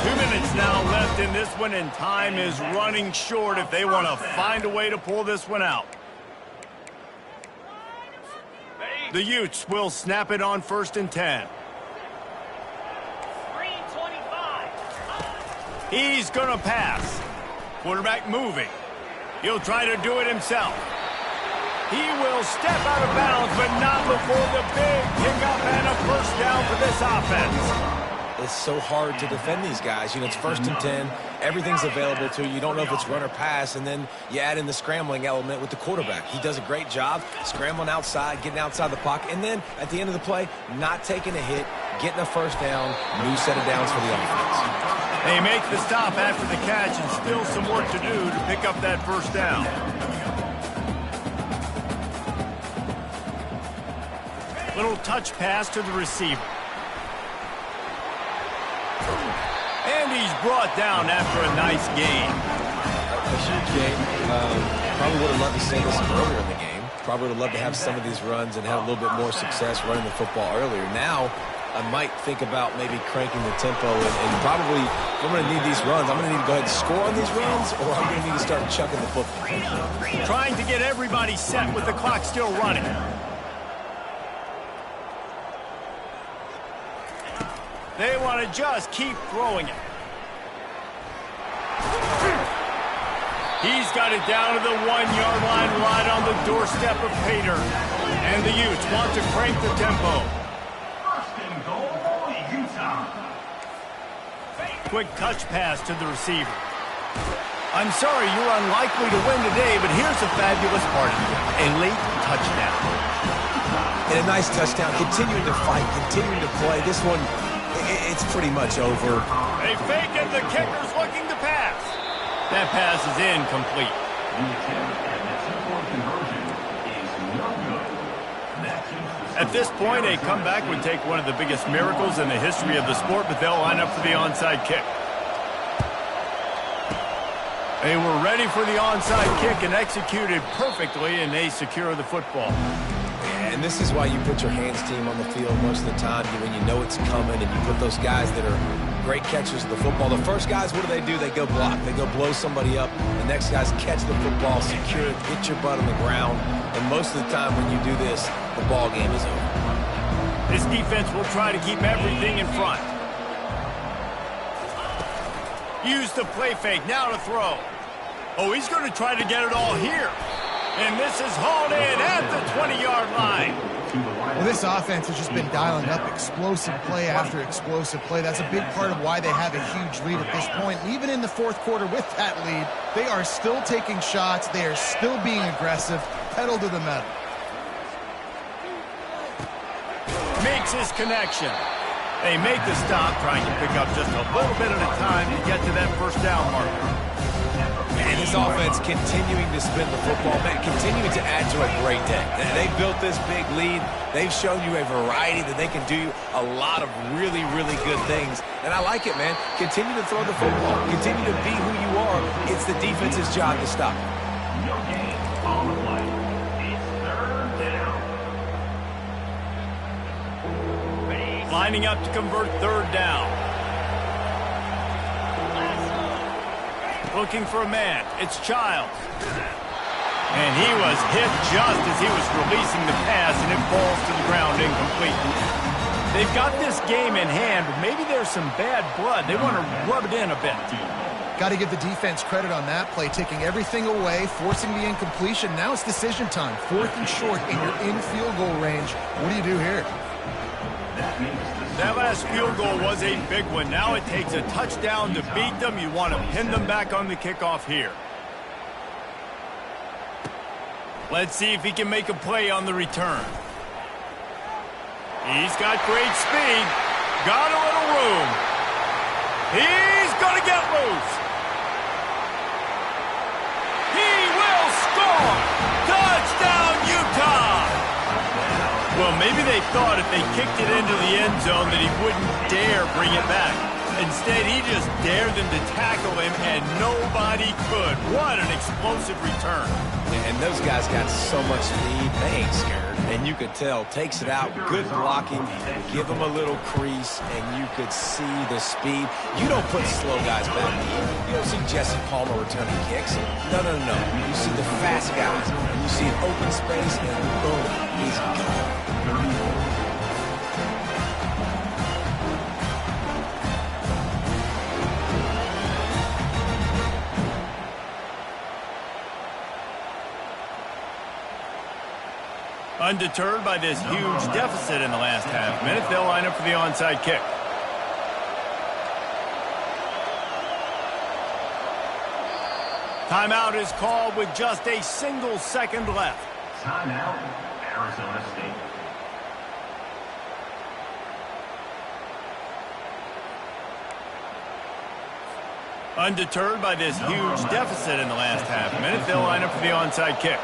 2 minutes now left in this one, and time is running short if they want to find a way to pull this one out. The Utes will snap it on 1st and 10. He's going to pass. Quarterback moving. He'll try to do it himself. He will step out of bounds, but not before the big pickup and a 1st down for this offense.
It's so hard to defend these guys. You know, it's 1st and 10. Everything's available to you. You don't know if it's run or pass, and then you add in the scrambling element with the quarterback. He does a great job scrambling outside, getting outside the pocket, and then at the end of the play, not taking a hit, getting a 1st down, new set of downs for the offense.
They make the stop after the catch, and still some work to do to pick up that 1st down. Little touch pass to the receiver. And he's brought down after a nice gain.
A huge game. Probably would have loved to see this earlier in the game. Probably would have loved to have some of these runs and have a little bit more success running the football earlier. Now, I might think about maybe cranking the tempo and probably, if I'm going to need these runs, I'm going to need to go ahead and score on these runs, or I'm going to need to start chucking the football.
Trying to get everybody set with the clock still running. They want to just keep throwing it. He's got it down to the 1-yard line right on the doorstep of Pater. And the Utes want to crank the tempo.
First and goal, Utah.
Quick touch pass to the receiver. I'm sorry you're unlikely to win today, but here's the fabulous part of it. A late touchdown.
And a nice touchdown. Continuing to fight, continuing to play. This one, it's pretty much over.
They fake it. The kicker's looking to pass. That pass is incomplete.
The attempt at the two-point conversion is no good. That keeps the
At this point, a comeback would take one of the biggest miracles in the history of the sport, but they'll line up for the onside kick. They were ready for the onside kick and executed perfectly, and they secure the football.
And this is why you put your hands team on the field most of the time when you know it's coming, and you put those guys that are great catchers of the football. The first guys, what do? They go block. They go blow somebody up. The next guys catch the football, secure it, hit your butt on the ground. And most of the time when you do this, the ball game is over.
This defense will try to keep everything in front. Use the play fake, now to throw. Oh, he's going to try to get it all here. And this is hauled in at the 20-yard line.
Well, this offense has just been dialing up explosive play after explosive play. That's a big part of why they have a huge lead at this point. Even in the fourth quarter with that lead, they are still taking shots. They are still being aggressive. Pedal to the metal.
Makes his connection. They make the stop, trying to pick up just a little bit at a time to get to that first down marker.
And this offense continuing to spin the football, man, continuing to add to a great day. They built this big lead. They've shown you a variety that they can do a lot of really, really good things. And I like it, man. Continue to throw the football. Continue to be who you are. It's the defense's job to stop.
No gain on the play. It's third down.
Lining up to convert third down. Looking for a man. It's Childs. And he was hit just as he was releasing the pass, and it falls to the ground incomplete. They've got this game in hand, but maybe there's some bad blood. They want to rub it in a bit.
Got to give the defense credit on that play, taking everything away, forcing the incompletion. Now it's decision time. 4th and short, and you're in field goal range. What do you do here?
That last field goal was a big one. Now it takes a touchdown to beat them. You want to pin them back on the kickoff here. Let's see if he can make a play on the return. He's got great speed. Got a little room. He's going to get loose. He will score. Touchdown, Utah. Well, maybe they thought if they kicked it into the end zone that he wouldn't dare bring it back. Instead, he just dared them to tackle him, and nobody could. What an explosive return.
And those guys got so much speed, they ain't scared. And you could tell, takes it out, good blocking, give them a little crease, and you could see the speed. You don't put slow guys back in. You don't see Jesse Palmer returning kicks. No. You see the fast guys, and you see an open space, and boom, he's gone.
Undeterred by this huge deficit in the last half minute, they'll line up for the onside kick. Timeout is called with just a single second left.
Timeout, Arizona State.
Undeterred by this huge deficit in the last half minute, they'll line up for the onside kick.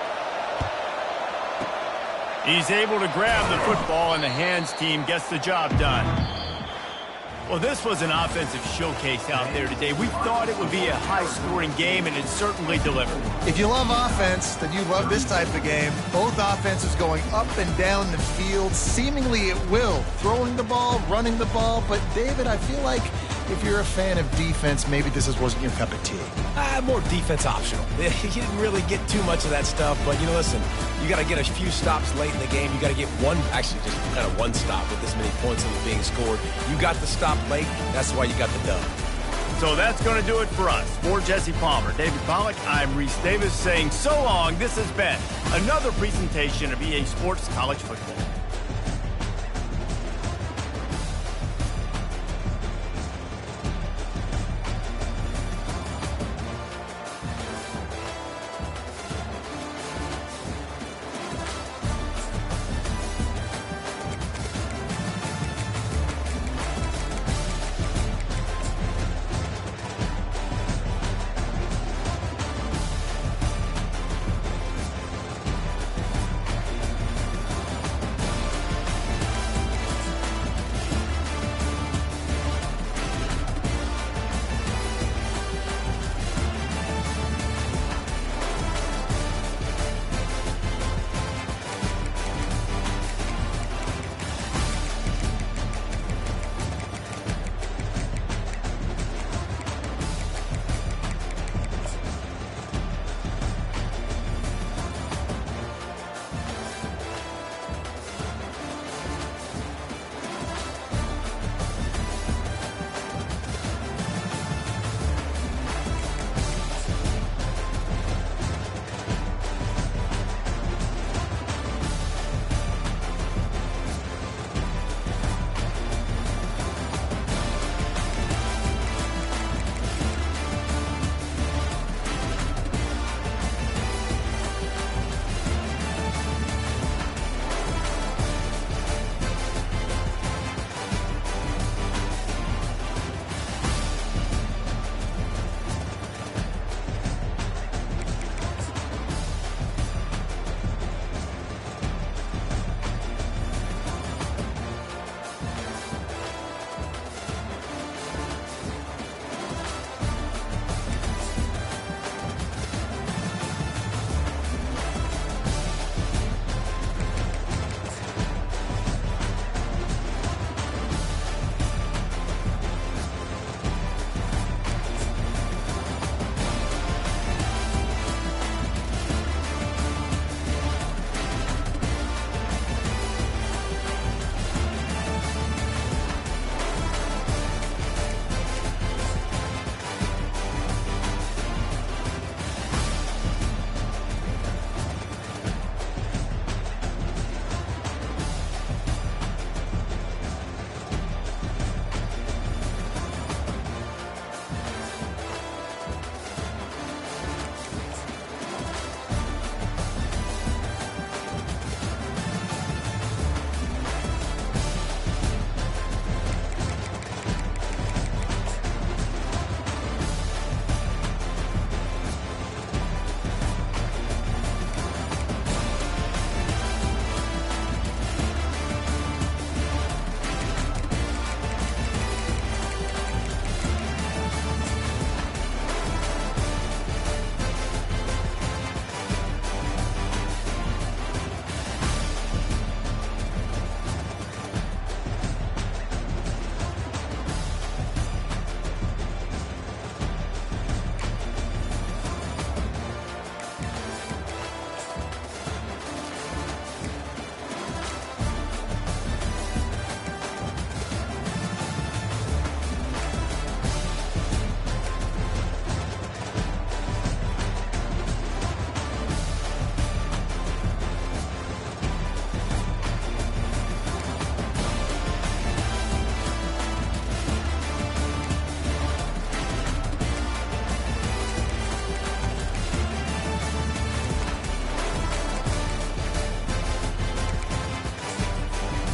He's able to grab the football, and the hands team gets the job done. Well, this was an offensive showcase out there today. We thought it would be a high-scoring game, and it certainly delivered.
If you love offense, then you love this type of game. Both offenses going up and down the field, seemingly at will. Throwing the ball, running the ball. But, David, I feel like if you're a fan of defense, maybe this wasn't your cup of tea.
More defense optional. You didn't really get too much of that stuff, but, listen, you got to get a few stops late in the game. You got to get just kind of one stop with this many points that were being scored. You got the stop late. That's why you got the dub.
So that's going to do it for us. For Jesse Palmer, David Pollack, I'm Reese Davis saying so long. This has been another presentation of EA Sports College Football.